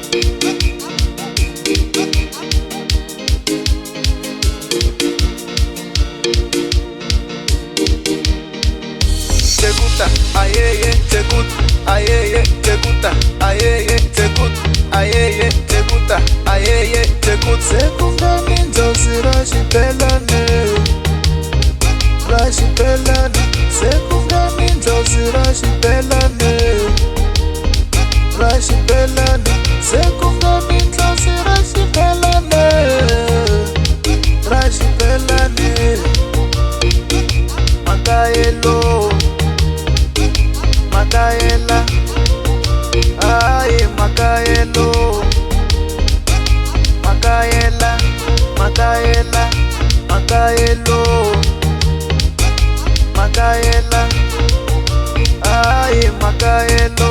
Te gusta, ayeye, te gusta, ayeye, te gusta, ayeye, te gusta, ayeye, te gusta, ayeye, te gusta. Sekungani njozi rashipelane, rashipelane. Sekungani njozi rashipelane, rashipelane. Sekungani njozi rashipelane, rashipelane. Makayelo, Makayela, ay Makayelo, Makayela, Makayela, Makayelo, Makayela, ay Makayelo.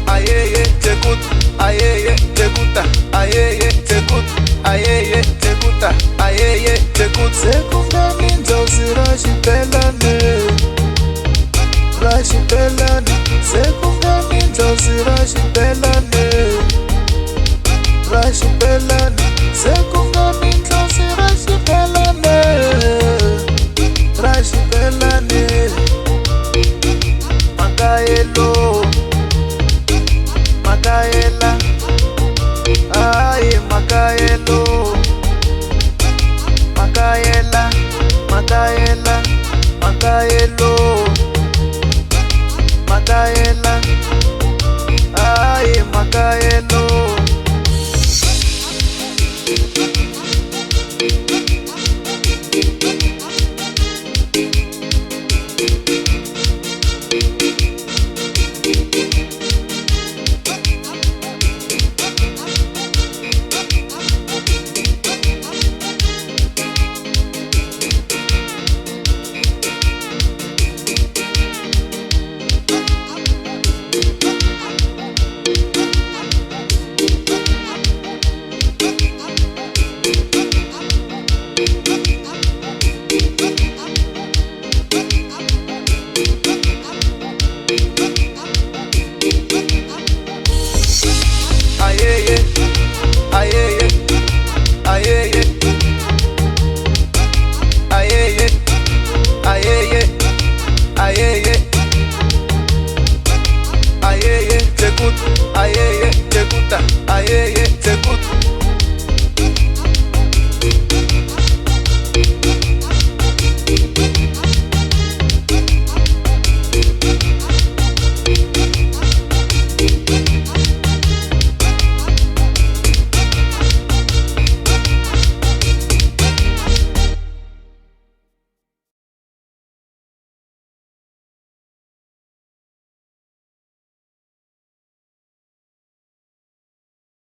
Ayeye, te gusta, ayeye, te gusta, ayeye, te gusta, ayeye, te gusta, ayeye, te gusta. Sekungani njozi rashipelane, rashipelane. Sekungani njozi rashipelane, rashipelane. Sekungani njozi rashipelane, rashipelane. Makayelo, Makayela, ay Makayelo, Makayela, Makayela, Makayelo, Makayela, ay Makayelo. Ayeye, te gusta, ayeye, te gusta, ayeye, te gusta.